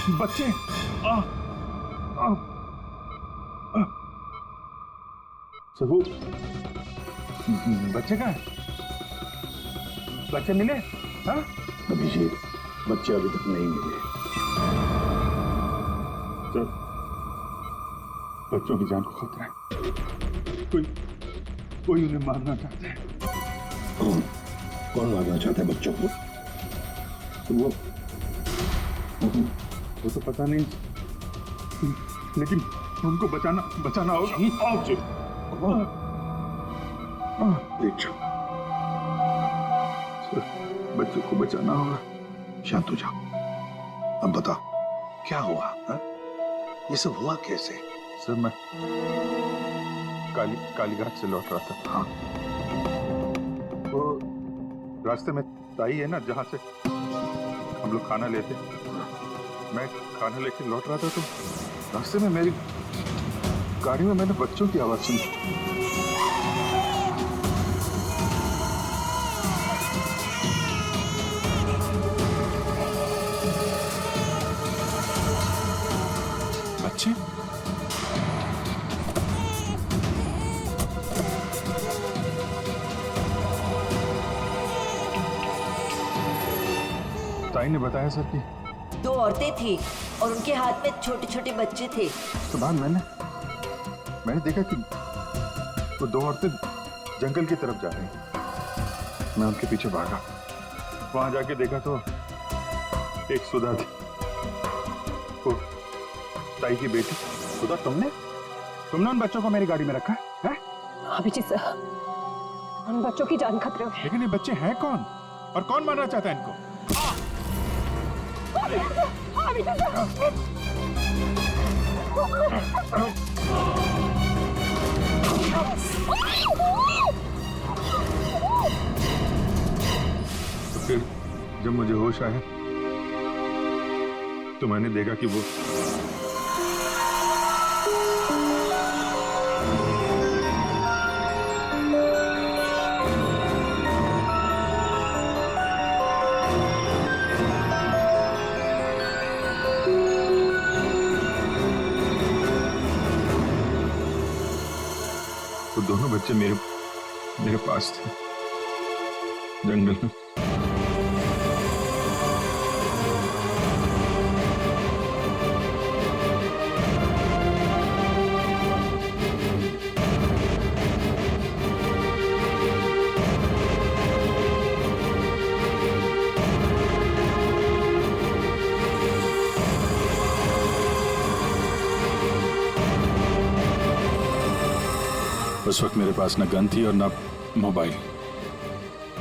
बच्चे आ, आ, आ, सबू बच्चे कहाँ? बच्चे मिले? हाँ अभिजीत, बच्चे अभी तक नहीं मिले। तो बच्चों की जान को खतरा है। कोई उन्हें मारना चाहता है। कौन मारना चाहता है बच्चों को? वो तो पता नहीं, लेकिन उनको बचाना होगा। आओ जी। बच्चों को बचाना होगा। शांत हो जाओ। अब बताओ क्या हुआ? हा? ये सब हुआ कैसे? सर मैं कालीघाट से लौट रहा था। हाँ, वो रास्ते में ताई है ना, जहाँ से हम लोग खाना लेते, मैं खाना लेके लौट रहा था तो रास्ते में मेरी गाड़ी में मैंने बच्चों की आवाज सुनी। बच्चे? ताई ने बताया सर कि 2 औरतें थी और उनके हाथ में छोटे छोटे बच्चे थे। तो बाद मैंने देखा कि वो 2 औरतें जंगल की तरफ जा रही हैं। मैं उनके पीछे भागा। वहां जाके देखा तो एक सुधा थी, वो ताई की बेटी। सुधा, तुमने उन बच्चों को मेरी गाड़ी में रखा है? अभिजीत सर, उन बच्चों की जान खतरे में। लेकिन ये बच्चे हैं कौन और कौन मारना चाहता है इनको? तो फिर जब मुझे होश आया तो मैंने देखा कि वो दोनों बच्चे मेरे पास थे जंगल में। उस वक्त मेरे पास ना गन थी और ना मोबाइल,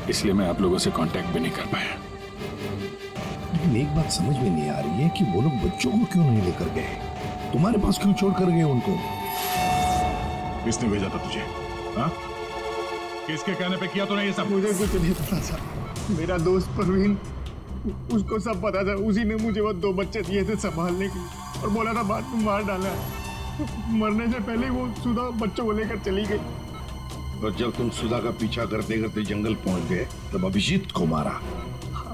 इसलिए मैं आप लोगों से कांटेक्ट भी नहीं कर पाया। लेकिन एक बात समझ में नहीं आ रही है कि वो लोग बच्चों को क्यों नहीं लेकर गए? तुम्हारे पास क्यों छोड़ कर गए उनको? किसने भेजा था तुझे? हाँ? किसके कहने पे किया तूने ये सब? मुझे कुछ नहीं पता था। मेरा दोस्त परवीन, उसको सब पता था। उसी ने मुझे वो 2 बच्चे दिए थे संभालने के लिए और बोला था बाद में मार डाला। मरने से पहले वो सुधा बच्चों को लेकर चली गई। और जब तुम सुधा का पीछा करते करते जंगल पहुंच गए तब अभिजीत को मारा।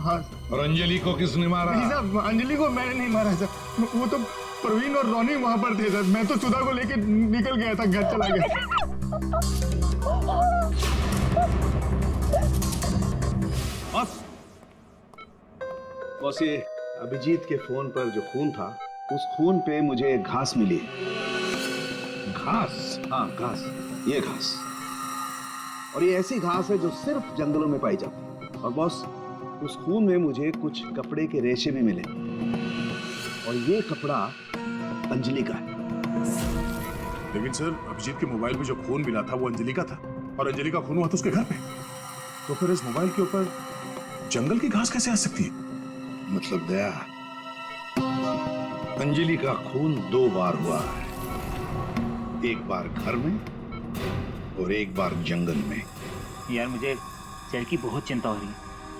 हाँ। और अंजलि को किसने मारा? नहीं साहब, अंजलि को मैंने नहीं मारा सर। वो तो परवीन और रोनी वहां पर थे सर। मैं तो सुधा को लेकर निकल गया था, घर चला गया। बस ये अभिजीत के फोन पर जो खून था, उस खून पे मुझे घास मिली। घास? हाँ, घास। ये घास, और ये ऐसी घास है जो सिर्फ जंगलों में पाई जाती है। और बॉस, उस खून में मुझे कुछ कपड़े के रेशे भी मिले, और ये कपड़ा अंजलि का है। लेकिन सर, अभिजीत के मोबाइल में जो खून मिला था वो अंजलि का था, और अंजलि का खून हुआ था उसके घर पे। तो फिर इस मोबाइल के ऊपर जंगल की घास कैसे आ सकती है? मतलब दया, अंजलि का खून 2 बार हुआ है, एक बार घर में और एक बार जंगल में। यार मुझे सर की बहुत चिंता हो रही है।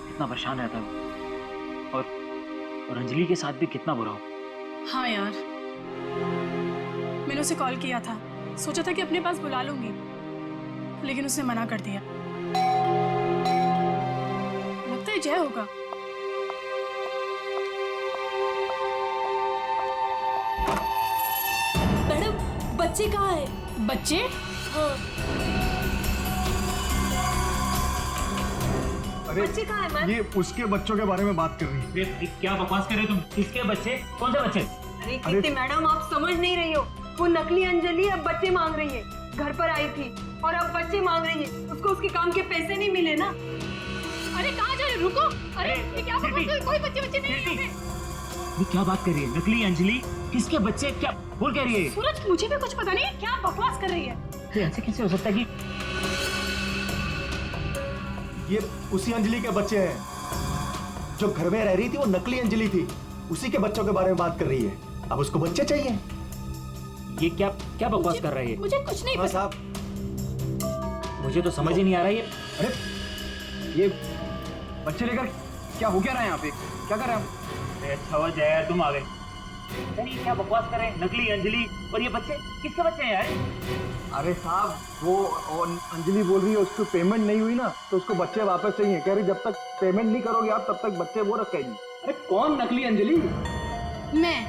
कितना परेशान रहता है और अंजलि के साथ भी कितना बुरा हो। हाँ यार, मैंने उसे कॉल किया था, सोचा था कि अपने पास बुला लूंगी, लेकिन उसने मना कर दिया। लगता है जय होगा। बच्चे कहाँ हैं? बच्चे? हाँ, अरे बच्चे कहाँ हैं मैम? ये उसके बच्चों के बारे में बात कर रही है। अरे भाई, क्या बकवास कर रहे हो तुम? किसके बच्चे? कौन से बच्चे? अरे कीर्ति मैडम, आप समझ नहीं रही हो। वो नकली अंजलि अब बच्चे मांग रही है। घर पर आई थी और अब बच्चे मांग रही है। उसको उसके काम के पैसे नहीं मिले ना। अरे कहाँ जा रहे हो? रुको। अरे ये क्या बकवास कर रहे हो? कोई बच्चे नहीं है यहाँ पे। ये क्या बात कर रही है? नकली अंजलि? किसके बच्चे? क्या बोल कह रही है? सूरज, मुझे भी कुछ पता नहीं क्या बकवास कर रही है। ये ऐसे कैसे हो सकता है कि ये उसी अंजलि के बच्चे हैं जो घर में रह रही थी। वो नकली अंजलि थी, उसी के बच्चों के बारे में बात कर रही है। अब उसको बच्चे चाहिए। ये क्या क्या बकवास कर रही है? मुझे कुछ नहीं हाँ पता। साहब, मुझे तो समझ ही नहीं आ रहा है ये। अरे ये बच्चे लेकर क्या हो क्या रहा है यहाँ पे? क्या कर रहे हैं हम? अरे अच्छा हुआ जया तुम आ गए। यार ये क्या बकवास कर रहे हैं? नकली अंजलि और ये बच्चे किसके बच्चे हैं यार? अरे साहब, वो अंजलि बोल रही है उसको पेमेंट नहीं हुई ना, तो उसको बच्चे वापस चाहिए। कह रही जब तक पेमेंट नहीं करोगे आप तब तक बच्चे वो रखेगी। अरे कौन नकली अंजलि? मैं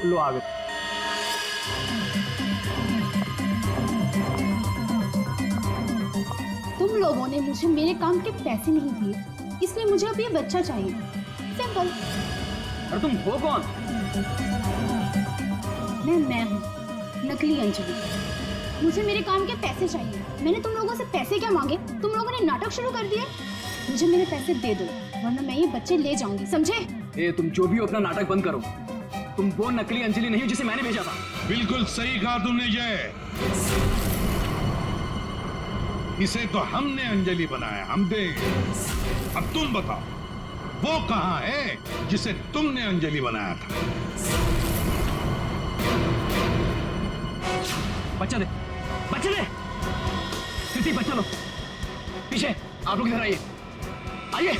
लो आ गए। तुम लोगों ने मुझे मेरे काम के पैसे नहीं दिए, इसलिए मुझे अब ये बच्चा चाहिए। सिंपल। अरे तुम हो कौन? मैं हूँ नकली अंजलि। मुझे मेरे काम के पैसे चाहिए। मैंने तुम लोगों से पैसे क्या मांगे? तुम लोगों ने नाटक शुरू कर दिया। मुझे मेरे पैसे दे दो, वरना मैं ये बच्चे ले जाऊंगी, समझे? ए, तुम जो भी हो अपना नाटक बंद करो। तुम वो नकली अंजलि नहीं हो जिसे मैंने भेजा था। बिल्कुल सही कहा तुमने जय। इसे तो हमने अंजलि बनाया, हम देंगे। अब तुम बताओ, वो कहाँ है जिसे तुमने अंजलि बनाया था? बच्चा दे, बच्चा दे। कृति, बच्चा लो। पीछे आप लोग इधर आइए, आइए।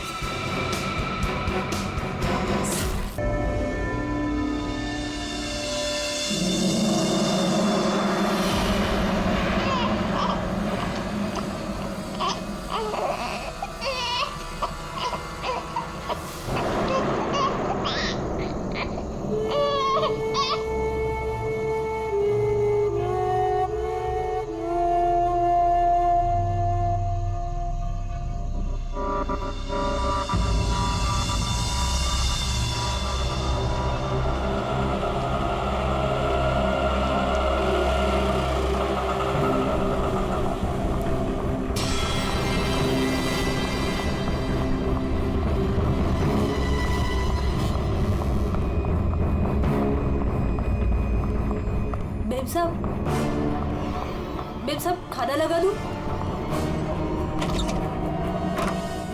बेब साहब खाना लगा दूं?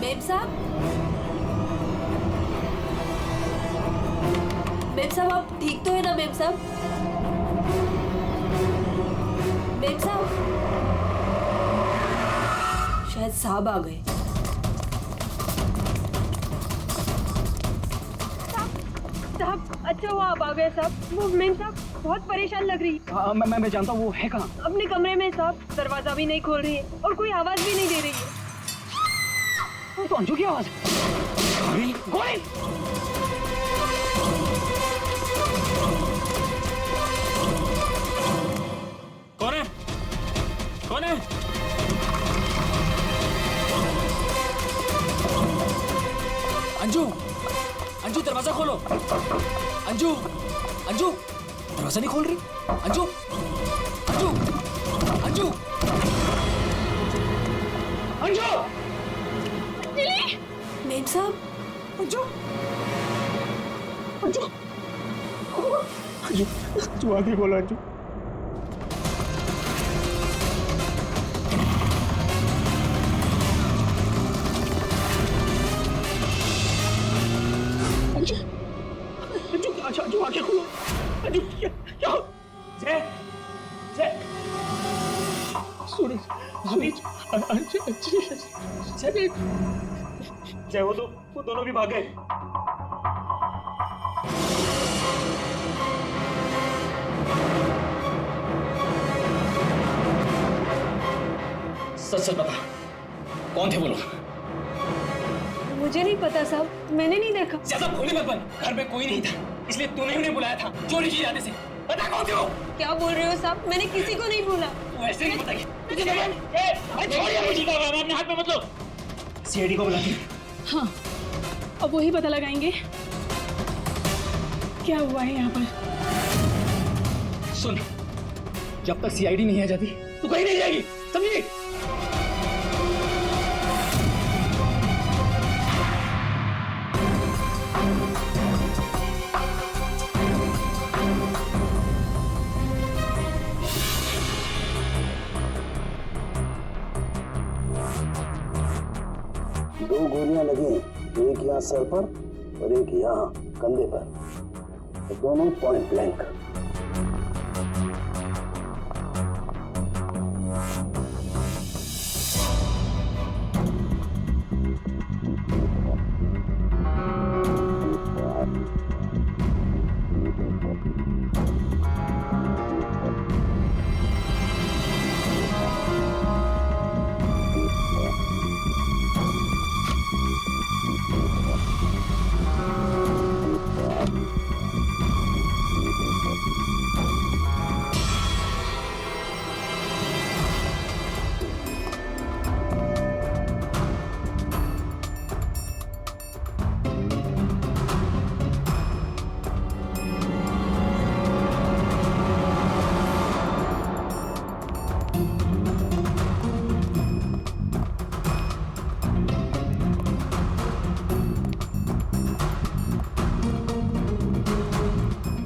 बेब साहब, बेब साहब आप ठीक तो है ना? बेब साहब, बेब साहब, शायद साहब आ गए। साहब, अच्छा हुआ आप आ गए साहब। वो मेम साहब बहुत परेशान लग रही है। मैं जानता हूँ वो है कहाँ। अपने कमरे में साहब, दरवाजा भी नहीं खोल रही है और कोई आवाज भी नहीं दे रही है। वो तो अंजू की आवाज है। गोली! कौन है? कौन है? अंजू, अंजू दरवाजा खोलो। अंजू, अंजू दरवाजा नहीं खोल रही। अंजू, अंजू, अंजू, अंजू, मेम साहब, अंजू, अंजू, अंजू, तू आगे बोलो अंजू। अंजू, अंजू, अच्छा अंजू आगे खोलो। अंजू क्या हो? जय, जय, सूरज, सूरज, अंजू, अंजू, जय, जय वो दोनों भी भाग गए। सच सच बता, कौन थे वो लोग? मुझे नहीं पता साहब, मैंने नहीं देखा। ज्यादा भोली मत बन। घर में कोई नहीं था, इसलिए तूने उन्हें बुलाया था चोरी की इरादे से। बता कौन थी वो? क्या बोल रहे हो साहब? मैंने किसी को नहीं बोला। ऐसे नहीं बताइए। तुझे लगा? अरे छोड़िए मुझे, अपने हाथ में मत लो। सीआईडी को बुलाइए। हाँ, अब वही पता लगाएंगे क्या हुआ है यहाँ पर। सुन, जब तक सीआईडी नहीं आ जाती तू कहीं नहीं जाएगी, समझी? दो गोलियां लगी, एक यहाँ सर पर और एक यहाँ कंधे पर, दोनों पॉइंट ब्लैंक।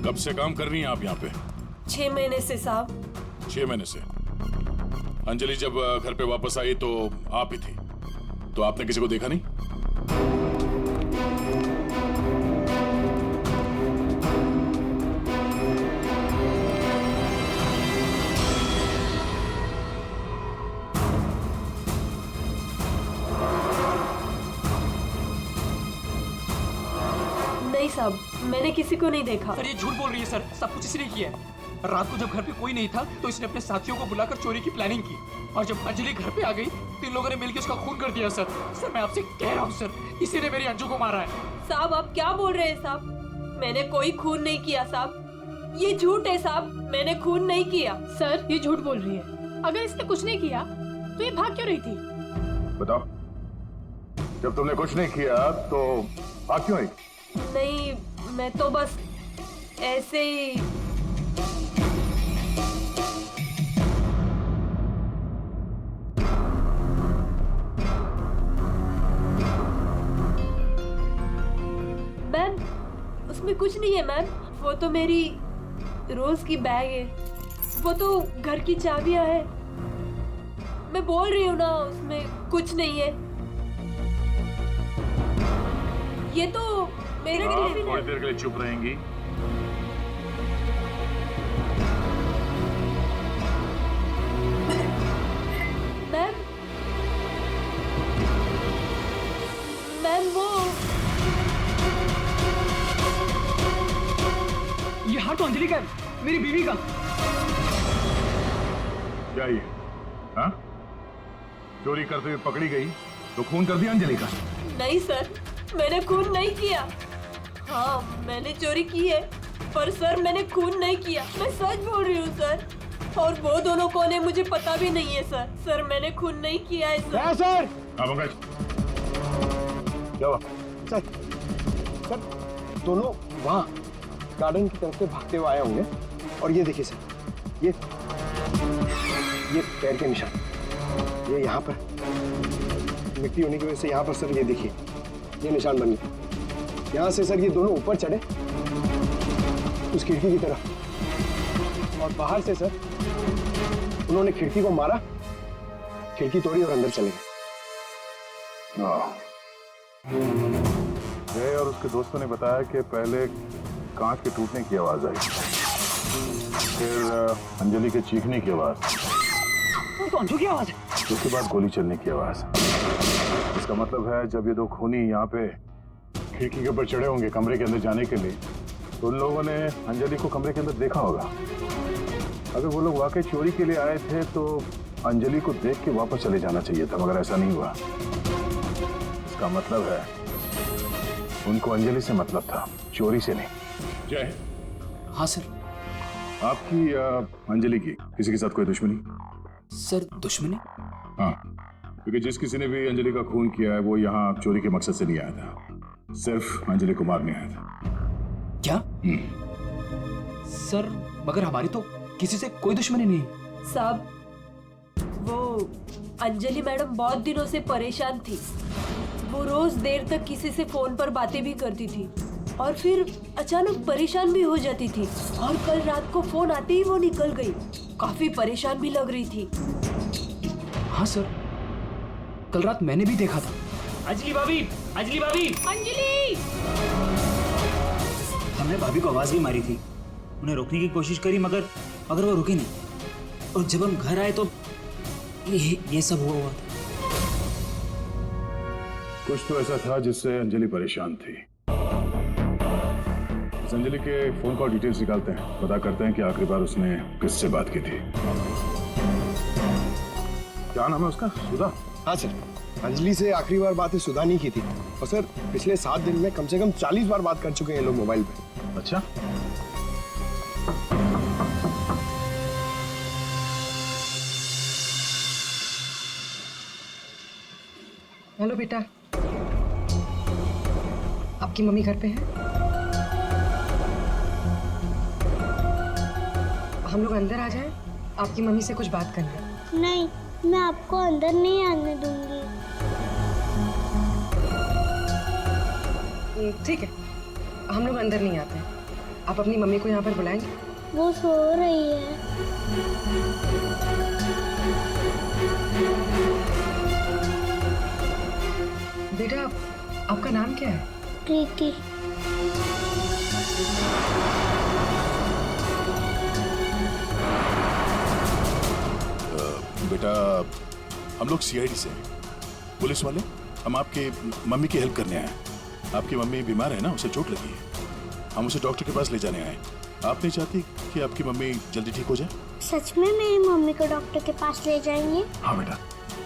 कब से काम कर रही हैं आप यहाँ पे? 6 महीने से साहब। 6 महीने से। अंजलि जब घर पे वापस आई तो आप ही थी, तो आपने किसी को देखा नहीं? नहीं साहब, मैंने किसी को नहीं देखा। सर ये झूठ बोल रही है सर, सब कुछ इसने किया है। रात को जब घर पे कोई नहीं था तो इसने अपने साथियों को बुलाकर चोरी की प्लानिंग की, और जब अंजलि घर पे आ गई तो इन लोगों ने मिलकर उसका खून कर दिया। सर सर मैं आपसे कह रहा हूँ सर, इसी ने मेरी अंजू को मारा है। साहब आप क्या बोल रहे हैं साहब? मैंने कोई खून नहीं किया साहब, ये झूठ है साहब, मैंने खून नहीं किया। सर ये झूठ बोल रही है। अगर इसने कुछ नहीं किया तो ये भाग क्यों रही थी? बताओ, जब तुमने कुछ नहीं किया तो भाग क्यों आई? नहीं, मैं तो बस ऐसे ही। मैम, उसमें कुछ नहीं है मैम, वो तो मेरी रोज की बैग है, वो तो घर की चाबियां है। मैं बोल रही हूँ ना, उसमें कुछ नहीं है। ये तो मेरा टिफिन थोड़ी है। देर के लिए चुप रहेंगी? मैम, मैम वो ये हाथ तो अंजलि का है, मेरी बीवी का। क्या ये? हाँ? चोरी करते हुए पकड़ी गई तो खून कर दिया अंजलि का? नहीं सर, मैंने खून नहीं किया। हाँ मैंने चोरी की है, पर सर मैंने खून नहीं किया, मैं सच बोल रही हूँ सर। और वो दोनों कौन है मुझे पता भी नहीं है सर। सर मैंने खून नहीं किया है सर। सर हाँ पंकज, क्या हुआ? सर दोनों वहाँ गार्डन की तरफ से भागते हुए आए होंगे, और ये देखिए सर, ये पैर के निशान, ये यहाँ पर मिट्टी होने की वजह से यहाँ पर सर ये देखिए ये निशान बन गए। यहाँ से सर ये दोनों ऊपर चढ़े उस खिड़की की तरफ, और बाहर से सर उन्होंने खिड़की को मारा, खिड़की तोड़ी और अंदर चले गए। जय और उसके दोस्तों ने बताया कि पहले कांच के टूटने की आवाज आई, फिर अंजलि के चीखने की आवाज, तो अंजू की आवाज है। उसके बाद गोली चलने की आवाज। इसका मतलब है जब ये दो खूनी यहाँ पे खिड़की के ऊपर चढ़े होंगे कमरे के अंदर जाने के लिए, तो उन लोगों ने अंजलि को कमरे के अंदर देखा होगा। अगर वो लोग वाकई चोरी के लिए आए थे तो अंजलि को देख के वापस चले जाना चाहिए था, मगर ऐसा नहीं हुआ। इसका मतलब है उनको अंजलि से मतलब था, चोरी से नहीं। जय, हाँ सर। आपकी अंजलि की किसी के साथ कोई दुश्मनी? सर दुश्मनी? हाँ, क्योंकि जिस किसी ने भी अंजलि का खून किया है वो यहाँ चोरी के मकसद से नहीं आया था, सिर्फ अंजलि को मारने आया था। क्या? सर मगर हमारी तो किसी से कोई दुश्मनी नहीं। साहब, वो अंजलि मैडम बहुत दिनों से परेशान थी। वो रोज देर तक किसी से फोन पर बातें भी करती थी और फिर अचानक परेशान भी हो जाती थी। और कल रात को फोन आते ही वो निकल गई। काफी परेशान भी लग रही थी। हाँ सर, कल रात मैंने भी देखा था। अंजलि भाभी, अंजलि भाभी, अंजलि! हमने भाभी को आवाज भी मारी थी, उन्हें रोकने की कोशिश करी मगर वो रुके नहीं। और जब हम घर आए तो ये सब हुआ था। कुछ तो ऐसा था जिससे अंजलि परेशान थी। इस अंजलि के फोन कॉल डिटेल्स निकालते हैं, पता करते हैं कि आखिरी बार उसने किससे बात की थी। क्या नाम है उसका? सुधा? हाँ सर, अंजलि से आखिरी बार बात सुधा नहीं की थी। और सर पिछले 7 दिन में कम से कम 40 बार बात कर चुके हैं लोग मोबाइल पे। अच्छा, हेलो बेटा, आपकी मम्मी घर पे है? हम लोग अंदर आ जाएं? आपकी मम्मी से कुछ बात करनी है। नहीं, मैं आपको अंदर नहीं आने दूंगी। ठीक है, हम लोग अंदर नहीं आते। आप अपनी मम्मी को यहाँ पर बुलाएंगे? वो सो रही है। बेटा, आपका नाम क्या है? प्रीति। बेटा, हम लोग सीआईडी से हैं, पुलिस वाले। हम आपके मम्मी की हेल्प करने आए हैं। आपकी मम्मी बीमार है ना, उसे चोट लगी है। हम उसे डॉक्टर के पास ले जाने आए। आप नहीं चाहती कि आपकी मम्मी जल्दी ठीक हो जाए? सच में मेरी मम्मी को डॉक्टर के पास ले जाएंगे? हाँ बेटा।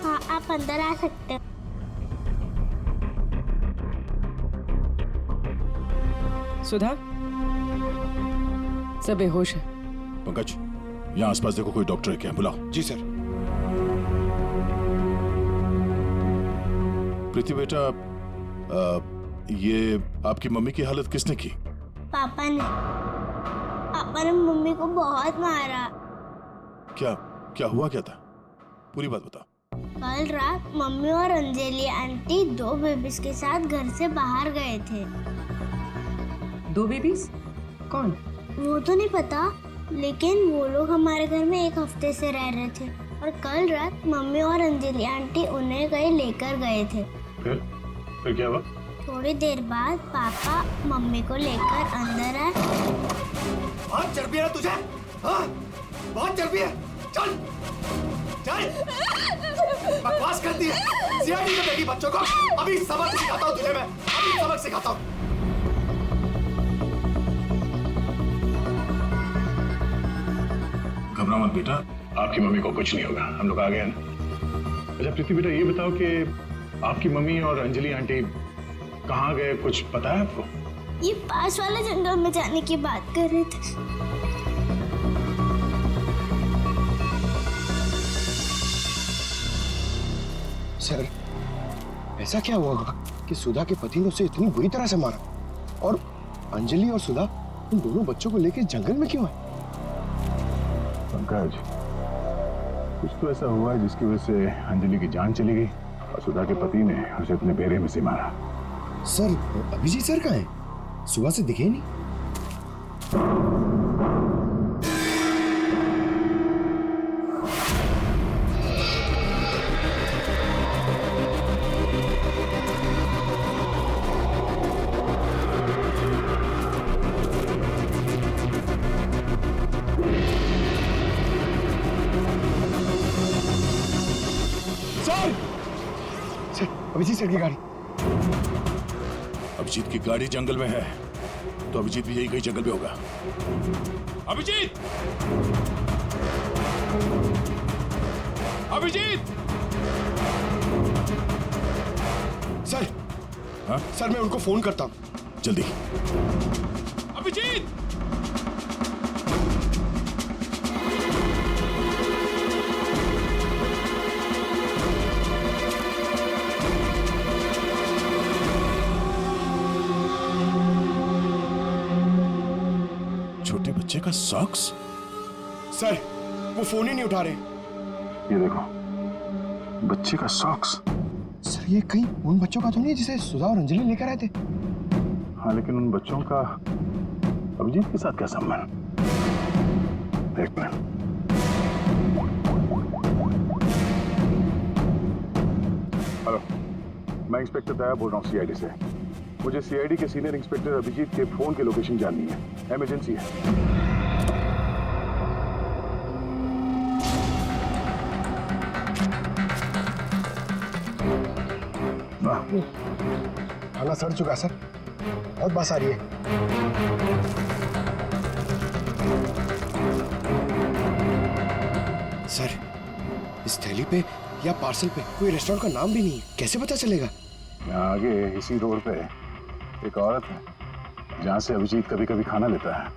हाँ, आप अंदर आ सकते हो। सुधा, सब बेहोश है। पंकज, यहाँ आसपास देखो कोई डॉक्टर है क्या? बुलाओ। जी सर। प्रीति बेटा, ये आपकी मम्मी की हालत किसने की? पापा ने मम्मी को बहुत मारा। क्या हुआ क्या था? पूरी बात बताओ। कल रात मम्मी और अंजलि आंटी 2 बेबीज के साथ घर से बाहर गए थे। 2 बेबीज? कौन? वो तो नहीं पता, लेकिन वो लोग हमारे घर में 1 हफ्ते से रह रहे थे और कल रात मम्मी और अंजलि आंटी उन्हें कहीं लेकर गए थे। फिर क्या हुआ? थोड़ी देर बाद पापा मम्मी को लेकर अंदर आए। बहुत चर्बी है तुझे? हाँ? बहुत चर्बी है। चल चल, बकवास करती है। सीआईडी में देखी बच्चों को। अभी सबक सिखाता हूँ तुझे मैं, अभी सबक सिखाता हूँ। घबरा मत बेटा, आपकी मम्मी को कुछ नहीं होगा, हम लोग आ गए ना। अच्छा प्रीति बेटा, ये बताओ कि आपकी मम्मी और अंजलि आंटी कहाँ गए, कुछ पता है आपको? ये पास वाले जंगल में जाने की बात कर रहे थे। सर, ऐसा क्या हुआ होगा कि सुधा के पति ने उसे इतनी बुरी तरह से मारा और अंजलि और सुधा उन दोनों बच्चों को लेकर जंगल में क्यों आए? पंकज, कुछ तो ऐसा हुआ है जिसकी वजह से अंजलि की जान चली गई और सुधा के पति ने उसे अपने बेरे में से मारा। सर, अभिजीत सर कहाँ हैं? सुबह से दिखे नहीं। सर, अभिजीत सर की गाड़ी। अभिजीत की गाड़ी जंगल में है, तो अभिजीत भी यही कहीं जंगल में होगा। अभिजीत! अभिजीत! सर, हाँ? सर मैं उनको फोन करता हूँ। जल्दी। अभिजीत! छोटे बच्चे का सॉक्स? सर वो फोन ही नहीं उठा रहे। ये देखो, बच्चे का सॉक्स। सर ये कहीं उन बच्चों का तो नहीं जिसे सुधा और अंजलि लेकर आए थे? हाँ, लेकिन उन बच्चों का अभिजीत के साथ क्या संबंध? एक मिनट। हेलो, मैं इंस्पेक्टर दया बोल रहा हूँ सीआईडी से। मुझे सीआईडी के सीनियर इंस्पेक्टर अभिजीत के फोन की लोकेशन जाननी है, इमरजेंसी है। थाना सड़ चुका सर, बहुत बस आ रही है। सर इस थैली पे या पार्सल पे कोई रेस्टोरेंट का नाम भी नहीं है, कैसे पता चलेगा? यहाँ आगे इसी रोड पे एक औरत है जहाँ से अभिजीत कभी कभी खाना लेता है।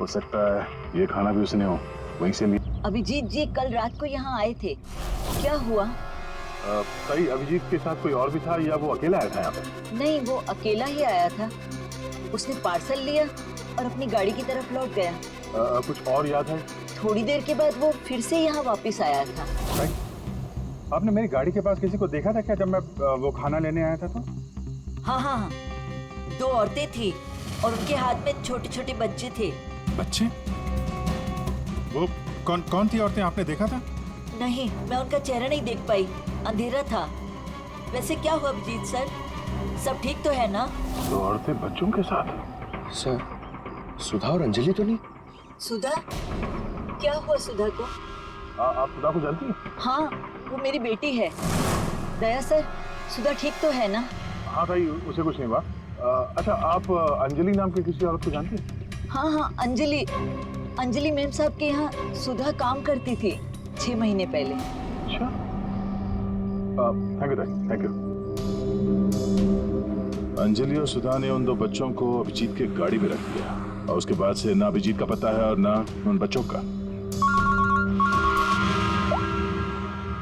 हो सकता है ये खाना भी उसने वहीं से लिया। अभिजीत जी कल रात को यहाँ आए थे, क्या हुआ? सही, अभिजीत के साथ कोई और भी था या वो अकेला आया था यहाँ पे? नहीं, वो अकेला ही आया था। उसने पार्सल लिया और अपनी गाड़ी की तरफ लौट गया। कुछ और याद है? थोड़ी देर के बाद वो फिर से यहाँ वापस आया था। आपने मेरी गाड़ी के पास किसी को देखा था क्या जब मैं वो खाना लेने आया था तो? हाँ हाँ हाँ, 2 औरतें थी और उनके हाथ में छोटे छोटे बच्चे थे। बच्चे? वो कौन थी औरतें, आपने देखा था? नहीं, मैं उनका चेहरा नहीं देख पाई, अंधेरा था। वैसे क्या हुआ अभिजीत सर, सब ठीक तो है ना? 2 औरतें बच्चों के साथ? सर सुधा और अंजलि तो नहीं? सुधा? क्या हुआ सुधा को? आप सुधा को जानती हैं? हाँ, वो मेरी बेटी है। दया सर, सुधा ठीक तो है ना? हाँ भाई, उसे कुछ नहीं हुआ। अच्छा, आप अंजलि नाम की किसी औरत को जानती हैं? हाँ हाँ, अंजलि मैम साहब के यहाँ सुधा काम करती थी 6 महीने पहले। अच्छा, थैंक यू। अंजलि और सुधा ने उन 2 बच्चों को अभिजीत के गाड़ी में रख दिया और उसके बाद से ना अभिजीत का पता है और ना उन बच्चों का।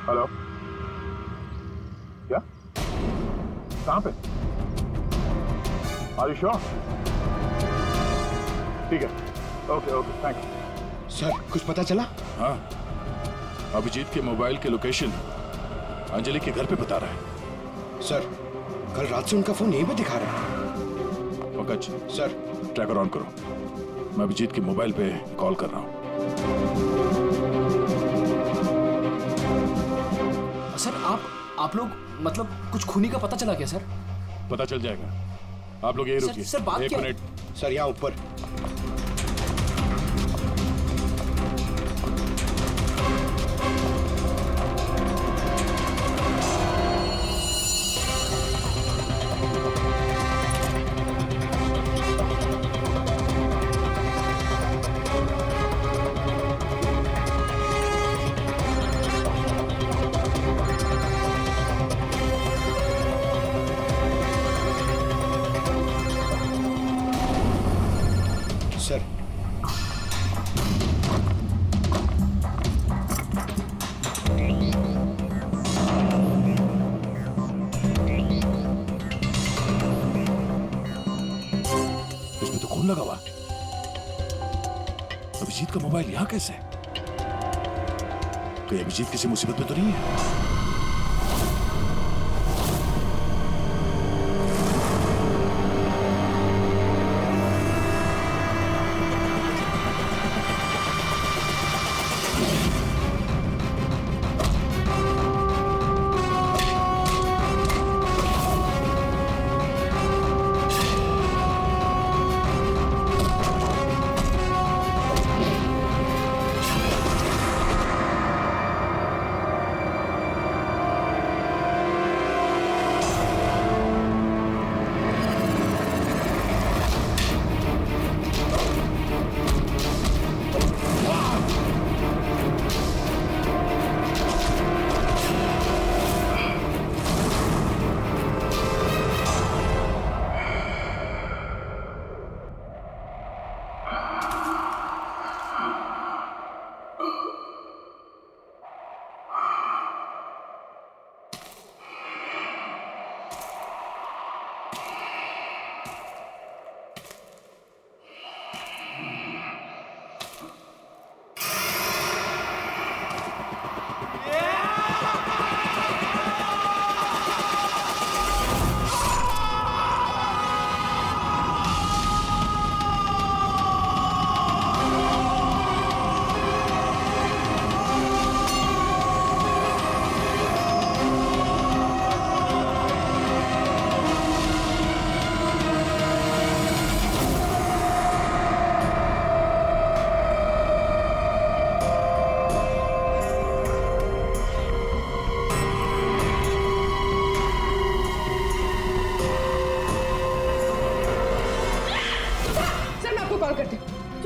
हेलो, क्या? कहाँ पे? Are you sure? ठीक है, ओके, थैंक यू। सर कुछ पता चला? हाँ, अभिजीत के मोबाइल के लोकेशन अंजलि के घर पे बता रहा है। सर कल रात से उनका फोन यहीं पे दिखा रहा है। पंकज सर, ट्रैकर ऑन करो, मैं अभिजीत के मोबाइल पे कॉल कर रहा हूँ। सर आप लोग मतलब कुछ खूनी का पता चला क्या सर? पता चल जाएगा, आप लोग यही रुकिए। सर बात 1 क्या? मिनट। सर यहाँ ऊपर। सर इसमें तो खून लगा हुआ। अभिजीत का मोबाइल यहाँ कैसे? तो अभिजीत किसी मुसीबत में तो नहीं है?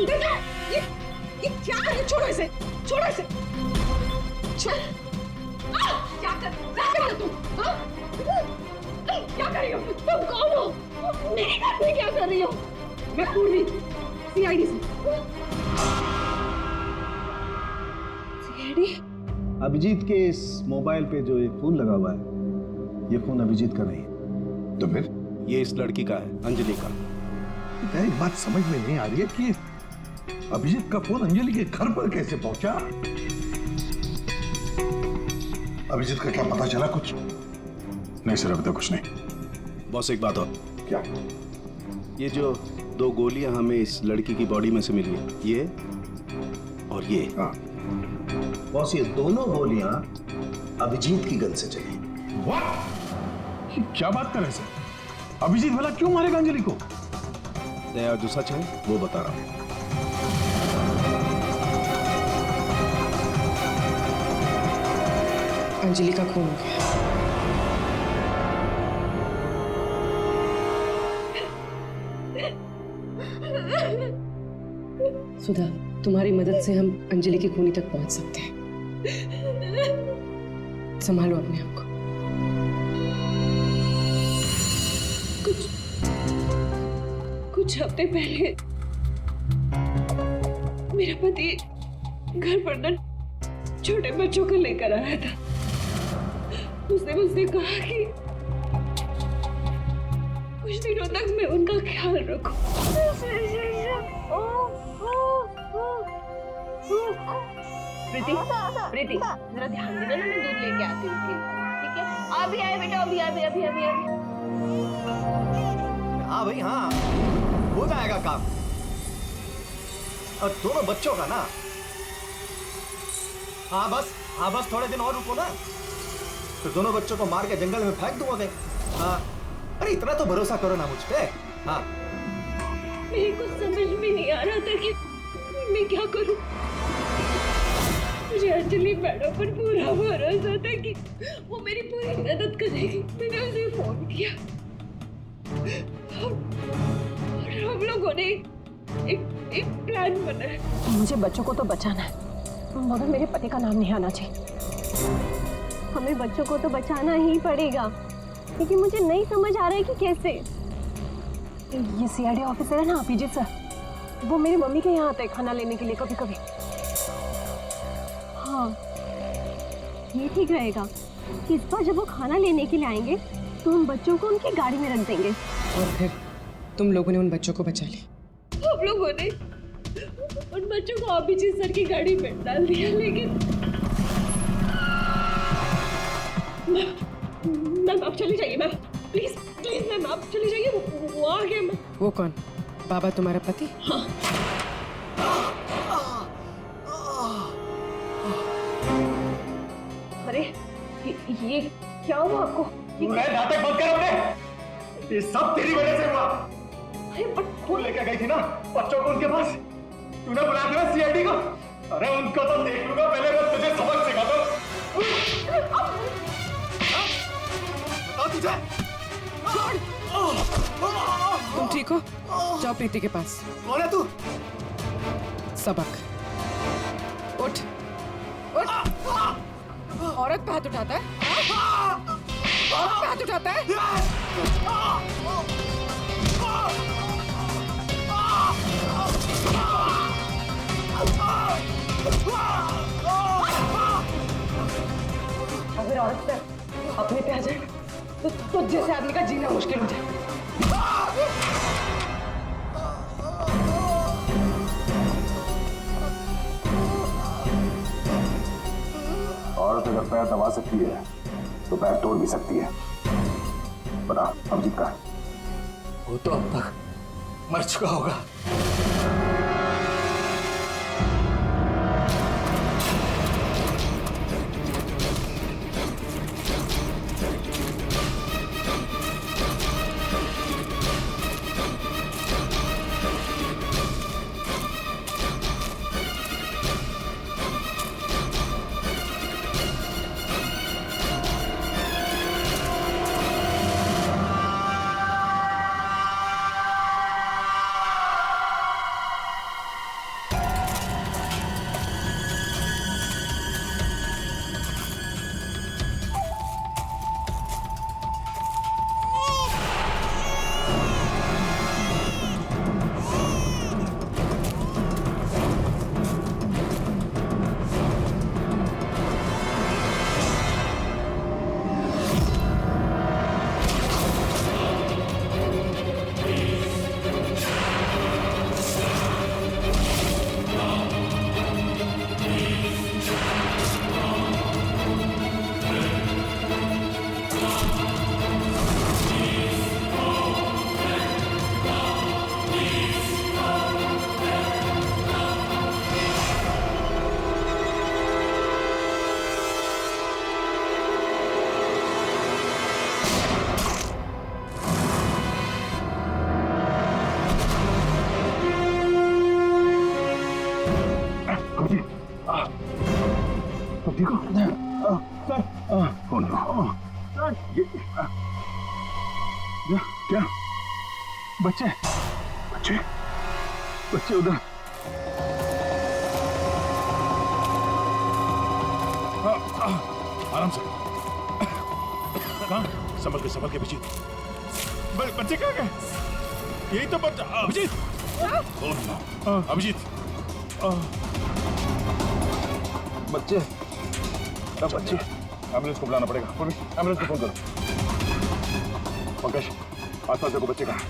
ये क्या है? छोड़ो इसे, छोड़ो इसे। क्या कर रही हो तुम? हाँ? क्या कर रही हो? तुम कौन हो? मेरे घर में क्या कर रही हो? मैं पूरी सीआईडी से। सीआईडी? अभिजीत के इस मोबाइल पे जो एक फोन लगा हुआ है, ये फोन अभिजीत का नहीं है। तो फिर ये इस लड़की का है, अंजलि का। एक बात समझ में नहीं आ रही है कि अभिजीत का फोन अंजलि के घर पर कैसे पहुंचा? अभिजीत का क्या पता चला कुछ? नहीं सर, अभी तक कुछ नहीं। बॉस एक बात और। क्या? ये जो 2 गोलियां हमें इस लड़की की बॉडी में से मिली, ये और ये। हाँ। बॉस, ये दोनों गोलियां अभिजीत की गन से चली। What? क्या बात कर रहे हैं सर? अभिजीत भला क्यों मारेगा अंजलि को? दया, जो सच है वो बता रहा हूं। अंजलि का खून हो गया। सुधा, तुम्हारी मदद से हम अंजलि की खूनी तक पहुंच सकते हैं। संभालो अपने आप को। कुछ हफ्ते पहले मेरा पति घर पर न छोटे बच्चों को लेकर आया था। उसने मुझसे कहा कि कुछ दिनों तक मैं उनका ख्याल रखूं। प्रीति, जरा ध्यान देना ना, मैं दूध लेके आती हूँ, ठीक है? अभी आए बेटा, अभी। हाँ भाई हाँ, हो जाएगा काम। और दोनों बच्चों का ना। हाँ बस थोड़े दिन और रुको ना, फिर दोनों बच्चों को मार के जंगल में फेंक दूंगा। हाँ, अरे इतना तो भरोसा करो ना मुझ पे। हाँ, मेरे को समझ में नहीं आ रहा था कि मैं क्या करूं। मुझे अंजलि मैडम पर पूरा भरोसा था कि वो मेरी पूरी मदद करेगी। मैंने उसे फोन किया और हम लोगों ने एक प्लान बनाया। मुझे बच्चों को तो बचाना है, मगर मेरे पति का नाम नहीं आना चाहिए। हमें बच्चों को तो बचाना ही पड़ेगा, लेकिन मुझे नहीं समझ आ रहा है कि कैसे। ये सीआईडी ऑफिसर है ना, अभिजीत सर, वो मेरी मम्मी के यहाँ आते हैं खाना लेने के लिए कभी कभी। हाँ, ये ठीक रहेगा कि इस बार जब वो खाना लेने के लिए आएंगे तो हम बच्चों को उनकी गाड़ी में रख देंगे। और फिर तुम लोगों ने उन बच्चों को बचा लिया। हम लोगों ने उन बच्चों को अभिजीत सर की गाड़ी में डाल दिया, लेकिन मैम आप चली जाइए। मैम प्लीज मैम आप चली जाइए, वो आ गए। मैम वो कौन? बाबा तुम्हारा पति? हाँ। अरे ये क्या हुआ आपको? नाटक बंद कर अपने। ये सब तेरी वजह से हुआ। अरे बट तू लेकर गई थी ना बच्चों को उनके पास, तूने बुलाया था ना सीआईडी को। अरे उनको तो देख लूंगा, पहले मैं तुझे सबक सिखाता हूं। बताओ तुझे। तुम ठीक हो? जाओ प्रीति के पास। कौन है तू? सबक। उठ। औरत पे हाथ उठाता है? औरत पे हाथ उठाता है? अगर औरत पे अपने पे आ जाए तो जैसे आदमी का जीना मुश्किल हो जाए। औरत अगर पैर दबा सकती है तो पैर तोड़ भी सकती है। बता अभिजीत का? वो तो अब तक मर चुका होगा। अब देखो क्या बच्चे बच्चे बच्चे उधर आराम से। कहाँ? संभल के अभिजीत। बच्चे कहाँ गए? यही तो बच्चा। अभिजीत। अभिजीत। बच्चे बच्चे एम्बुलेंस को बुलाना पड़ेगा। एम्बुलेंस को फोन करो। पंकज आसपास देखो बच्चे कहाँ।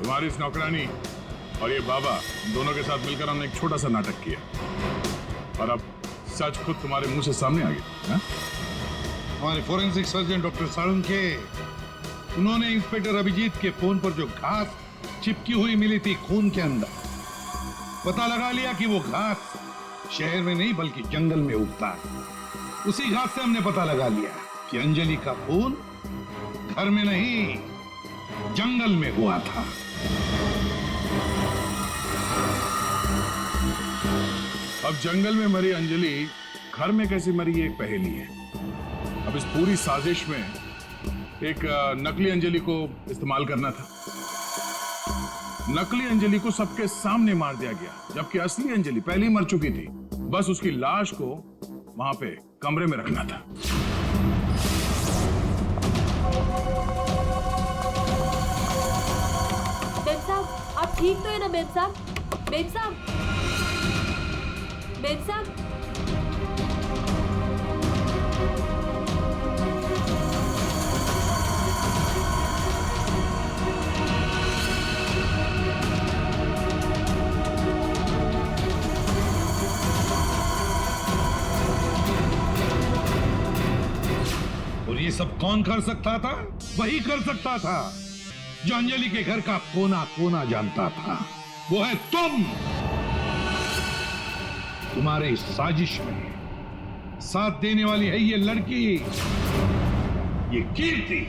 तुम्हारी इस नौकरानी और ये बाबा दोनों के साथ मिलकर हमने एक छोटा सा नाटक किया और अब सच खुद तुम्हारे मुंह से सामने आ गया। हमारे फोरेंसिक सर्जन डॉक्टर साळुंखे उन्होंने इंस्पेक्टर अभिजीत के फोन पर जो घास चिपकी हुई मिली थी खून के अंदर, पता लगा लिया कि वो घास शहर में नहीं बल्कि जंगल में उगता है। उसी घास से हमने पता लगा लिया कि अंजलि का खून घर में नहीं जंगल में हुआ था। अब जंगल में मरी अंजलि घर में कैसे मरी ये एक पहेली है। अब इस पूरी साजिश में एक नकली अंजलि को इस्तेमाल करना था। नकली अंजलि को सबके सामने मार दिया गया, जबकि असली अंजलि पहले ही मर चुकी थी। बस उसकी लाश को वहां पे कमरे में रखना था। बेब साहब, आप ठीक तो है ना बेब साहब? बेब साहब, बेब साहब, और ये सब कौन कर सकता था? वही कर सकता था जो अंजलि के घर का कोना कोना जानता था। वो है तुम। तुम्हारे इस साजिश में साथ देने वाली है ये लड़की, ये कीर्ति।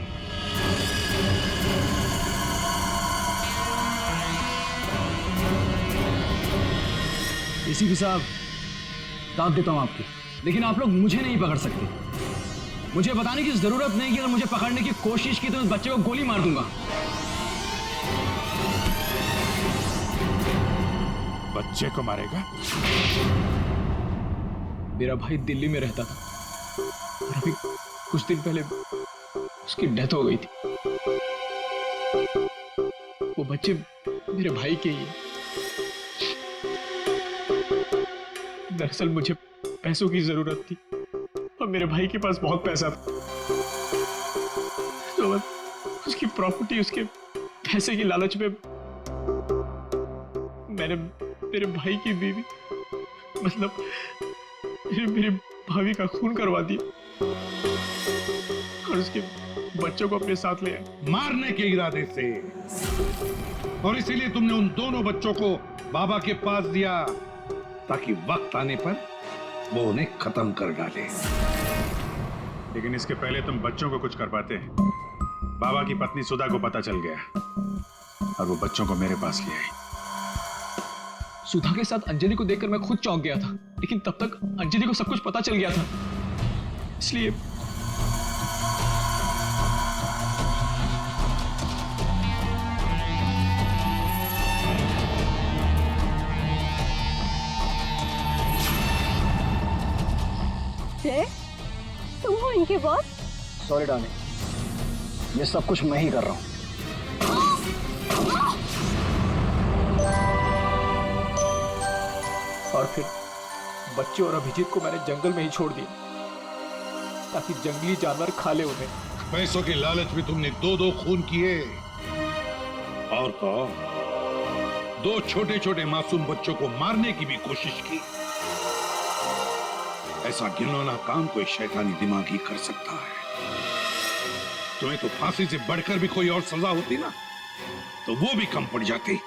एसीपी साहब, दाद देता हूं आपकी, लेकिन आप लोग मुझे नहीं पकड़ सकते। मुझे बताने की जरूरत नहीं कि अगर मुझे पकड़ने की कोशिश की तो उस बच्चे को गोली मार दूंगा। बच्चे को मारेगा? मेरा भाई दिल्ली में रहता था और अभी कुछ दिन पहले उसकी डेथ हो गई थी। वो बच्चे मेरे भाई के ही हैं। दरअसल मुझे पैसों की जरूरत थी और मेरे भाई के पास बहुत पैसा था, तो उसकी प्रॉपर्टी, उसके पैसे की लालच में मैंने मेरे भाई की बीवी, मतलब मेरे भाभी का खून करवा दिया और उसके बच्चों को अपने साथ ले आए मारने के इरादे से। और इसीलिए तुमने उन दोनों बच्चों को बाबा के पास दिया ताकि वक्त आने पर वो उन्हें खत्म कर डाले। लेकिन इसके पहले तुम बच्चों को कुछ कर पाते हैं। बाबा की पत्नी सुधा को पता चल गया और वो बच्चों को मेरे पास ले आई। सुधा के साथ अंजलि को देखकर मैं खुद चौंक गया था, लेकिन तब तक अंजलि को सब कुछ पता चल गया था, इसलिए तुम हो इनके बॉस? सॉरी डार्लिंग, ये सब कुछ मैं ही कर रहा हूं। और फिर बच्चे और अभिजीत को मैंने जंगल में ही छोड़ दिया ताकि जंगली जानवर खा ले उन्हें। पैसों के लालच में तुमने दो खून किए और तो दो छोटे छोटे मासूम बच्चों को मारने की भी कोशिश की। ऐसा घिनौना काम कोई शैतानी दिमाग ही कर सकता है। तुम्हें तो फांसी से बढ़कर भी कोई और सजा होती ना, तो वो भी कम पड़ जाती।